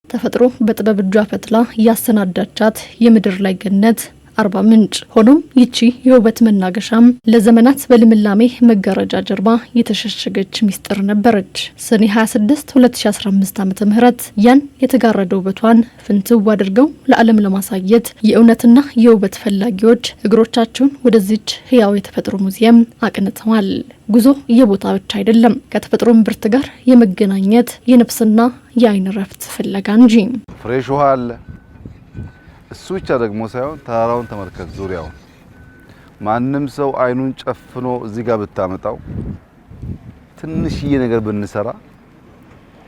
ተፈጥሮ በጥበብ እጇ ፈትላ ያሰናዳቻት የምድር ላይ ገነት አርባ ምንጭ። ሆኖም ይቺ የውበት መናገሻም ለዘመናት በልምላሜ መጋረጃ ጀርባ የተሸሸገች ሚስጥር ነበረች። ሰኔ 26 2015 ዓ.ም ያን የተጋረደ ውበቷን ፍንትው አድርገው ለዓለም ለማሳየት የእውነትና የውበት ፈላጊዎች እግሮቻቸውን ወደዚች ህያው የተፈጥሮ ሙዚየም አቅንተዋል። ጉዞ የቦታ ብቻ አይደለም፣ ከተፈጥሮ ምርት ጋር የመገናኘት የነፍስና የአይን ረፍት ፍለጋ እንጂ። ፍሬሽ ውሃ አለ። እሱ ብቻ ደግሞ ሳይሆን ተራራውን ተመልከት። ዙሪያው ማንም ሰው አይኑን ጨፍኖ እዚህ ጋር ብታመጣው ትንሽዬ ነገር ብንሰራ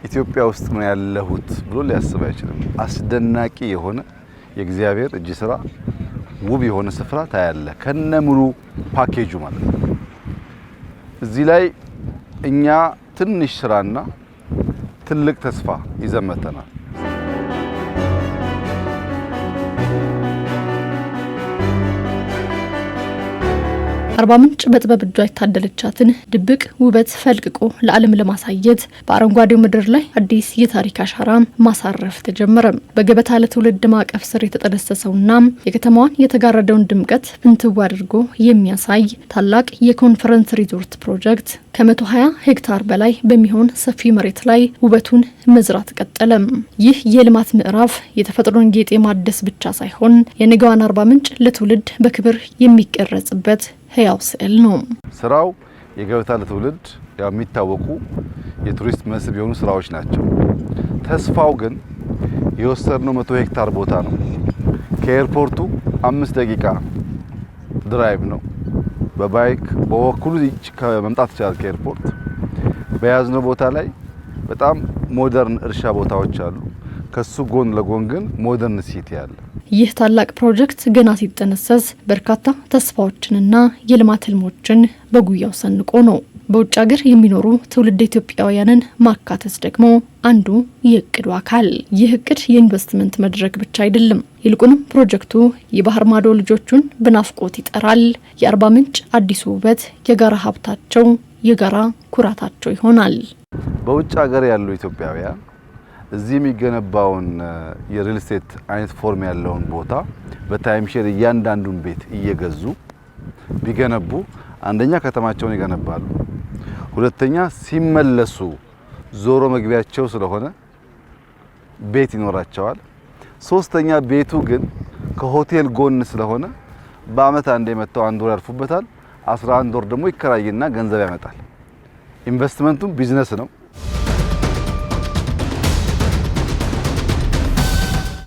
ኢትዮጵያ ውስጥ ነው ያለሁት ብሎ ሊያስብ አይችልም። አስደናቂ የሆነ የእግዚአብሔር እጅ ስራ፣ ውብ የሆነ ስፍራ ታያለ ከነሙሉ ፓኬጁ ማለት ነው። እዚህ ላይ እኛ ትንሽ ስራና ትልቅ ተስፋ ይዘመተናል። አርባ ምንጭ በጥበብ እጇ የታደለቻትን ድብቅ ውበት ፈልቅቆ ለዓለም ለማሳየት በአረንጓዴው ምድር ላይ አዲስ የታሪክ አሻራ ማሳረፍ ተጀመረ። በገበታ ለትውልድ ማዕቀፍ ስር የተጠነሰሰውና የከተማዋን የተጋረደውን ድምቀት ፍንትው አድርጎ የሚያሳይ ታላቅ የኮንፈረንስ ሪዞርት ፕሮጀክት ከ120 ሄክታር በላይ በሚሆን ሰፊ መሬት ላይ ውበቱን መዝራት ቀጠለ። ይህ የልማት ምዕራፍ የተፈጥሮን ጌጥ ማደስ ብቻ ሳይሆን የነገዋን አርባ ምንጭ ለትውልድ በክብር የሚቀረጽበት ህያው ስዕል ነው። ስራው የገበታ ለትውልድ የሚታወቁ የቱሪስት መስህብ የሆኑ ስራዎች ናቸው። ተስፋው ግን የወሰድነው 100 ሄክታር ቦታ ነው። ከኤርፖርቱ 5 ደቂቃ ድራይቭ ነው። በባይክ በወኩሉ ከመምጣት ይችላል። ከኤርፖርት በያዝነው ቦታ ላይ በጣም ሞደርን እርሻ ቦታዎች አሉ። ከሱ ጎን ለጎን ግን ሞደርን ሲቲ አለ። ይህ ታላቅ ፕሮጀክት ገና ሲጠነሰስ በርካታ ተስፋዎችንና የልማት ህልሞችን በጉያው ሰንቆ ነው። በውጭ ሀገር የሚኖሩ ትውልድ ኢትዮጵያውያንን ማካተት ደግሞ አንዱ የእቅዱ አካል። ይህ እቅድ የኢንቨስትመንት መድረክ ብቻ አይደለም። ይልቁንም ፕሮጀክቱ የባህር ማዶ ልጆቹን በናፍቆት ይጠራል። የአርባ ምንጭ አዲሱ ውበት የጋራ ሀብታቸው፣ የጋራ ኩራታቸው ይሆናል። በውጭ ሀገር ያሉ ኢትዮጵያውያን እዚህ የሚገነባውን የሪል ስቴት አይነት ፎርም ያለውን ቦታ በታይም ሼር እያንዳንዱን ቤት እየገዙ ቢገነቡ አንደኛ ከተማቸውን ይገነባሉ፣ ሁለተኛ ሲመለሱ ዞሮ መግቢያቸው ስለሆነ ቤት ይኖራቸዋል፣ ሶስተኛ ቤቱ ግን ከሆቴል ጎን ስለሆነ በአመት አንዴ መተው 1 ወር ያርፉበታል። 11 ወር ደግሞ ይከራይና ገንዘብ ያመጣል። ኢንቨስትመንቱም ቢዝነስ ነው።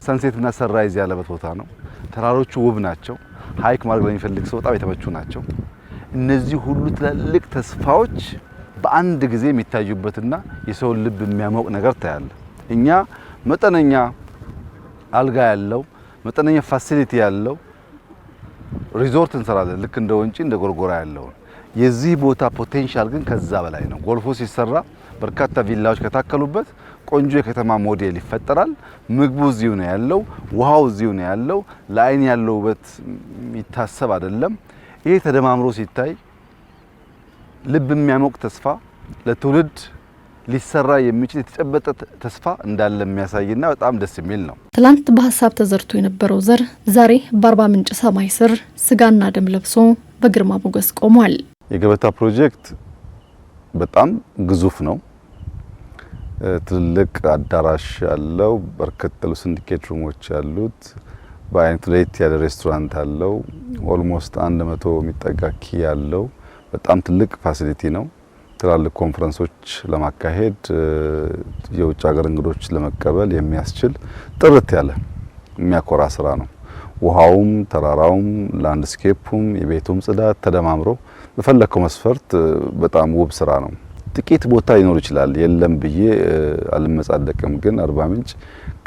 ሰንሴት እና ሰንራይዝ ያለበት ቦታ ነው። ተራሮቹ ውብ ናቸው። ሃይክ ማድረግ ለሚፈልግ ሰው በጣም የተመቹ ናቸው። እነዚህ ሁሉ ትላልቅ ተስፋዎች በአንድ ጊዜ የሚታዩበትና የሰውን ልብ የሚያሞቅ ነገር ታያለ። እኛ መጠነኛ አልጋ ያለው መጠነኛ ፋሲሊቲ ያለው ሪዞርት እንሰራለን፣ ልክ እንደ ወንጪ እንደ ጎርጎራ ያለው። የዚህ ቦታ ፖቴንሻል ግን ከዛ በላይ ነው። ጎልፎ ሲሰራ በርካታ ቪላዎች ከታከሉበት ቆንጆ የከተማ ሞዴል ይፈጠራል። ምግቡ እዚሁ ነው ያለው፣ ውሃው እዚሁ ነው ያለው። ለአይን ያለው ውበት የሚታሰብ አይደለም። ይሄ ተደማምሮ ሲታይ ልብ የሚያሞቅ ተስፋ፣ ለትውልድ ሊሰራ የሚችል የተጨበጠ ተስፋ እንዳለ የሚያሳይና በጣም ደስ የሚል ነው። ትላንት በሀሳብ ተዘርቶ የነበረው ዘር ዛሬ በአርባ ምንጭ ሰማይ ስር ስጋና ደም ለብሶ በግርማ ሞገስ ቆሟል። የገበታ ፕሮጀክት በጣም ግዙፍ ነው። ትልቅ አዳራሽ ያለው፣ በርከት ያሉ ሲንዲኬት ሩሞች ያሉት፣ በአይነቱ ለየት ያለ ሬስቶራንት አለው። ኦልሞስት 100 የሚጠጋ ኪ ያለው በጣም ትልቅ ፋሲሊቲ ነው። ትላልቅ ኮንፈረንሶች ለማካሄድ የውጭ ሀገር እንግዶች ለመቀበል የሚያስችል ጥርት ያለ የሚያኮራ ስራ ነው። ውሃውም፣ ተራራውም፣ ላንድስኬፑም፣ የቤቱም ጽዳት ተደማምሮ በፈለከው መስፈርት በጣም ውብ ስራ ነው። ጥቂት ቦታ ሊኖር ይችላል፣ የለም ብዬ አልመጻደቅም። ግን አርባ ምንጭ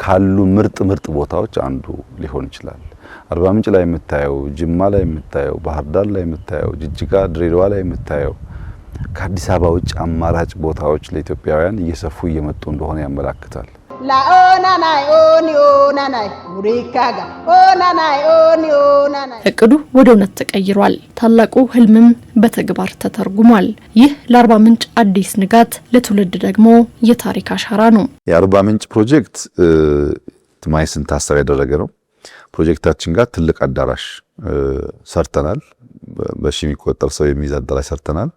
ካሉ ምርጥ ቦታዎች አንዱ ሊሆን ይችላል። አርባ ምንጭ ላይ የምታየው፣ ጅማ ላይ የምታየው፣ ባህር ዳር ላይ የምታየው፣ ጅጅጋ፣ ድሬዳዋ ላይ የምታየው ከአዲስ አበባ ውጭ አማራጭ ቦታዎች ለኢትዮጵያውያን እየሰፉ እየመጡ እንደሆነ ያመላክታል። La onanai oni onanai ሙሪካጋ ኦናናይ ኦኒ ኦናናይ እቅዱ ወደ እውነት ተቀይሯል። ታላቁ ህልምም በተግባር ተተርጉሟል። ይህ ለአርባ ምንጭ አዲስ ንጋት፣ ለትውልድ ደግሞ የታሪክ አሻራ ነው። የአርባ ምንጭ ፕሮጀክት ማይስን ታሳቢ ያደረገ ነው። ፕሮጀክታችን ጋር ትልቅ አዳራሽ ሰርተናል። በሺ የሚቆጠር ሰው የሚይዝ አዳራሽ ሰርተናል።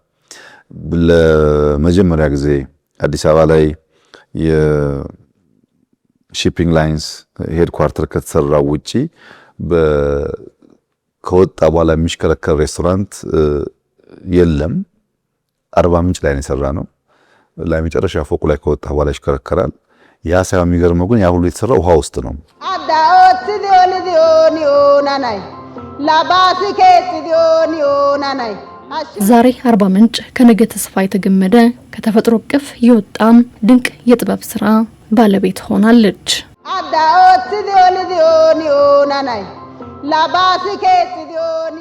ለመጀመሪያ ጊዜ አዲስ አበባ ላይ የሺፒንግ ላይንስ ሄድኳርተር ከተሰራው ውጪ ከወጣ በኋላ የሚሽከረከር ሬስቶራንት የለም። አርባ ምንጭ ላይ ነው የሰራነው። ለመጨረሻ ፎቁ ላይ ከወጣ በኋላ ይሽከረከራል። ያ ሳይሆን የሚገርመው ግን ያ ሁሉ የተሰራው ውሃ ውስጥ ነው። አዳኦት ዲዮኒ ኦናናይ ላባሲ ከት ዲዮኒ ኦናናይ ዛሬ አርባ ምንጭ ከነገ ተስፋ የተገመደ ከተፈጥሮ እቅፍ የወጣም ድንቅ የጥበብ ስራ ባለቤት ሆናለች። አዳኦት ዲዮኒ ኦናናይ ላባሲ ከት ዲዮኒ